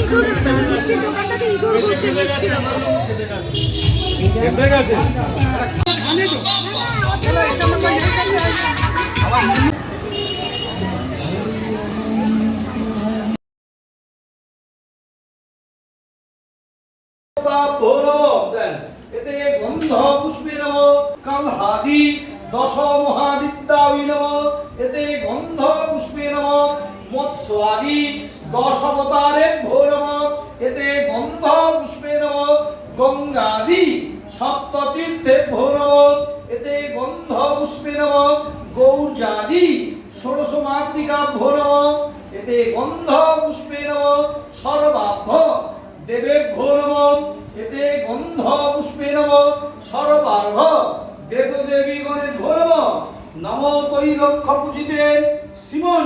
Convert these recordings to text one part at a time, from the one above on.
ইঁদুর মিষ্টির দোকানটাতে ইঁদুর ঘুরছে মিষ্টি এতে গন্ধ পুষ্পে নম কালহাদি দশ মহাবিদ্যায় নম এতে গন্ধ পুষ্পে নম মৎস্যাদি দশ অবতারেভ্যো নম এতে গন্ধ পুষ্পে নম গঙ্গাদি সপ্ততীর্থেভ্যো নম এতে গন্ধ পুষ্পে নম গৌর্যাদি ষোড়শ মাতৃকাভ্যো নম এতে গন্ধ পুষ্পে নম সর্বাভ্য দেবেভ্যো নম এতে গন্ধ পুষ্পে নম সর্বার্ভ দেবদেবীগণেভ্যো নম নম তৈলক্ষ পূজিতে শ্রীমন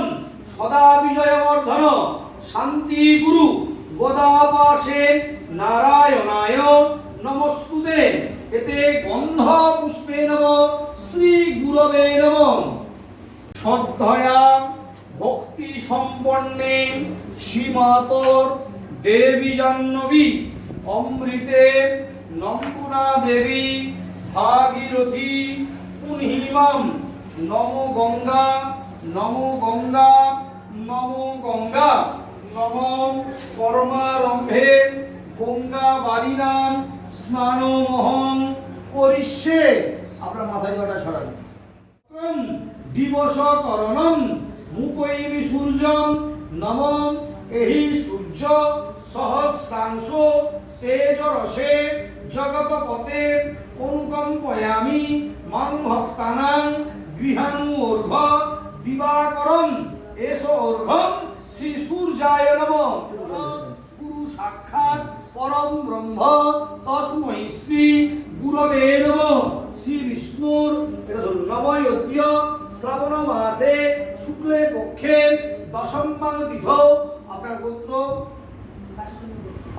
সদা বিজয়বর্ধন শান্তি গুরু গদাপাশে নারায়ণায় নমস্তুতে এতে গন্ধ পুষ্পে নম শ্রী গুরবে নম শ্রদ্ধয়া ভক্তি সম্পন্নে শ্রীমাতর দেবী জাহ্নবী অমৃতে নমপুরা দেবী ভাগীরথী পুনহিমাম নমো গঙ্গা নমো গঙ্গা নমো গঙ্গা নমো কর্মারম্ভে গঙ্গা বাড়িনাম স্নানমোহন করিষ্যে। আপনার মাথায় কটা ছড়ান দিবস করণম মুপৈমি সূর্যম নমঃ এহি সূর্য সহস্রাংশ তেজ রসে জগৎপতে অনুকম্পয়ামি মাং ভক্তানাং গৃহাণু অর্ঘ দিবাকরম এষ অর্ঘম শ্রী সূর্যায় নমঃ গুরু সাক্ষাৎ পরম ব্রহ্ম তস্मै শ্রী গুরবে নমঃ শ্রী বিষ্ণুর এটা ধরুন নবয়োদ্য শ্রাবণ মাসে শুক্লে পক্ষে দশম পাদ তিথ। আপনার গোত্র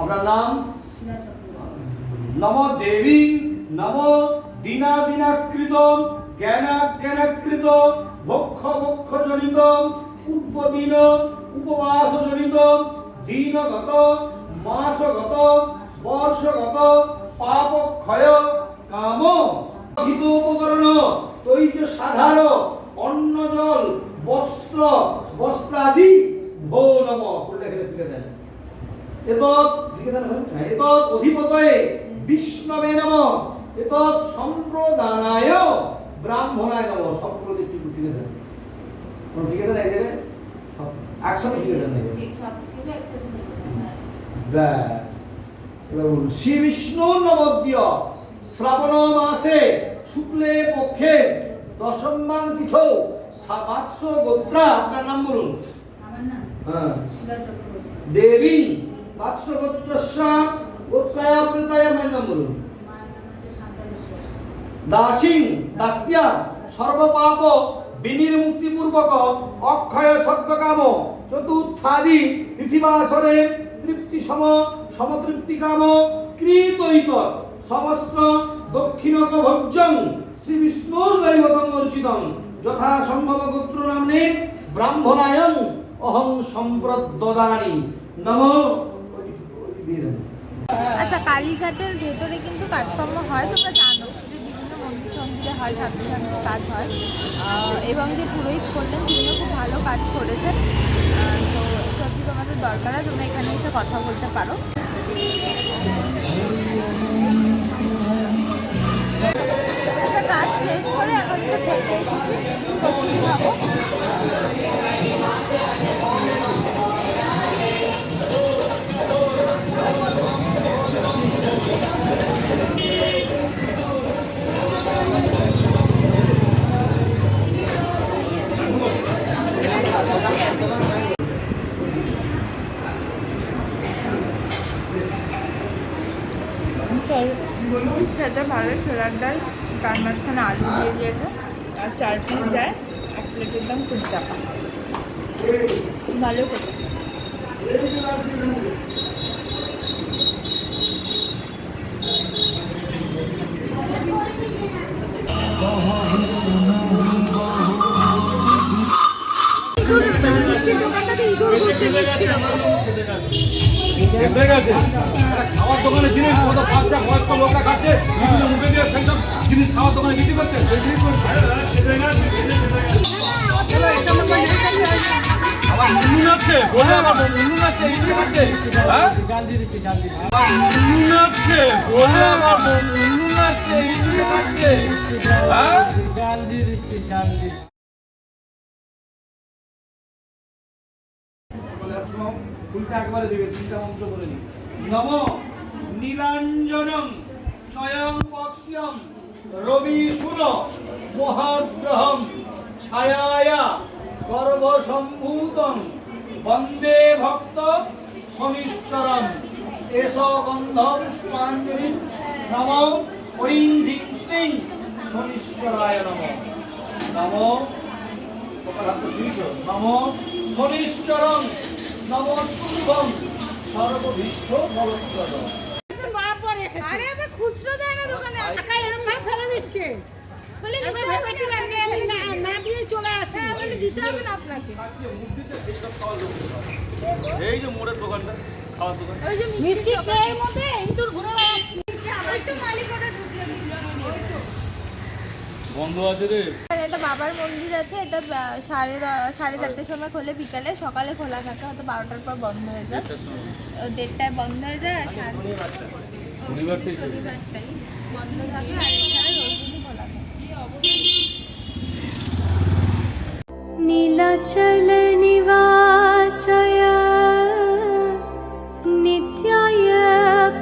আপনার নাম নম দেবী নম দীনাদীনাকৃত জ্ঞানাজ্ঞানাকৃত ভক্ষ ভক্ষ জনিত পূর্বদিন উপবাস জনিত দিনগত মাসগত বর্ষগত পাপক্ষয় কাম হিত উপকরণ তৈজ সাধার অন্ন জল বস্ত্র বস্ত্রাদি ভো নম লিখে দেন এতৎ অধিপতয়ে বিষ্ণবে নমঃ এতৎ সম্প্রদানায় ব্রাহ্মণায় নমঃ। সম্প্রদায় একটু লিখে দেন কোন লিখে দেন এই জায়গায় একসাথে লিখে দেন ব্যাস। এবার বলুন শ্রী বিষ্ণু নবদ্য শ্রাবণ মাসে শুক্লে পক্ষে দশম তিথ সাবাৎস গোত্রা। আপনার নাম বলুন। আমার নাম হ্যাঁ শিলা চক্রবর্তী দেবী বাৎস গোত্রস্য গোত্রায় প্রতায় আমার নাম বলুন। দাসিং দাস্যা সর্বপাপ বিনির্মুক্তি পূর্বক অক্ষয় সত্যকাম চতুর্থাদি পৃথিবাসরে তৃপ্তি সমতৃপ্তি কাম কৃতৈত সমস্ত দক্ষিণক ভোজ্যং শ্রী বিষ্ণুর দৈবতং অর্চিতং যথা সম্ভব গোত্র নামে ব্রাহ্মণায়ং অহং সম্প্রদদানি নমঃ। আচ্ছা, কালীঘাটের ভেতরে কিন্তু কাজকর্ম হয়, তোমরা জানো যে বিভিন্ন মন্দিরে হয়, সাধ্য কাজ হয়, এবং যে পুরোহিত করলেন তিনিও খুব ভালো কাজ করেছেন। তো যদি তোমাদের দরকার হয় তোমরা এখানে এসে কথা বলতে পারো। কাজ শেষ করে এখন তো খেতে এসেছি, কচুরি খাবো। খেতে ভালো, ছোলার ডাল, তার মাঝখানে আলু দিয়ে দিয়েছে আর 4 পিস দেয়। 1 প্লেটের দাম 20 টাকা, ভালো খেতে। ইঁদুর মিষ্টির দোকানটাতে ইঁদুর ঘুরছে মিষ্টি দেখে গেছে খাওয়ার দোকানে জিনিস কত বাচ্চা বয়স্ক লোকরা খাচ্ছে বিভিন্ন মুখে দিয়ে সেই সব জিনিস খাওয়ার দোকানে বিক্রি করছে আবার মুন্নু নাচছে বলে আবার মুন্নু নাচছে ইডলি খাচ্ছে হ্যাঁ মুন্নু নাচছে বলে আবার মুন্নু নাচছে ইডলি খাচ্ছে হ্যাঁ ফুলটা একবারে দেবে তিনটা মন্ত্র বলে দিই নম নীলাঞ্জনম স্বয়ং পক্ষ্যম রবি সুর মহাগ্রহম ছায়ায়া গর্ভসম্ভূতম বন্দে ভক্ত শনিশ্চরম এস গন্ধ পুষ্পাঞ্জলি নম ঐং হ্রিং শ্রীং শনিশ্চরায় নম নম নম শনিশ্চরম নমস্তুভ্যং সর্বভীষ্ট ফলপ্রদম। আরে আবার খুচরো দেয় না দোকানে টাকা এরকম ভাবে ফেলে দিচ্ছে বলে আমরা নিতে হবে ভেবেছিলাম যে আমি না দিয়ে চলে আসি হ্যাঁ, বলে দিতে হবে না আপনাকে এই যে মোড়ের দোকানটা খাওয়ার দোকান ওই যে মিষ্টি এর মধ্যে ইঁদুর ঘুরে বেড়াচ্ছে ওই তো মালিক ওটা ঢুকিয়ে দিল বন্ধ আছে রে এটা বাবার মন্দির আছে এটা 4:30টার সময় খোলে বিকালে সকালে খোলা থাকে হয়তো 12টার পর বন্ধ হয়ে যায় 1:30টায় বন্ধ হয়ে যায় আর শনিবারটাই শনিবারটাই বন্ধ থাকে আর এছাড়া রোজ দিনই খোলা থাকে নীলাচল নিবাসায় নিত্যায়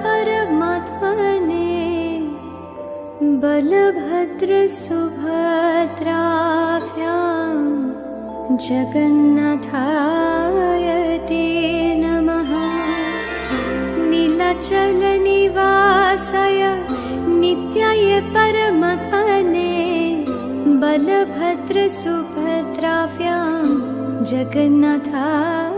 পরমাত্মনে বলভদ্র সুভদ্রাভ্যাম জগন্নাথায় তে নমঃ নীলাচল নিবাসায় নিত্যায় পরমাত্মনে বলভদ্র সুভদ্রাভ্যাম জগন্নাথায়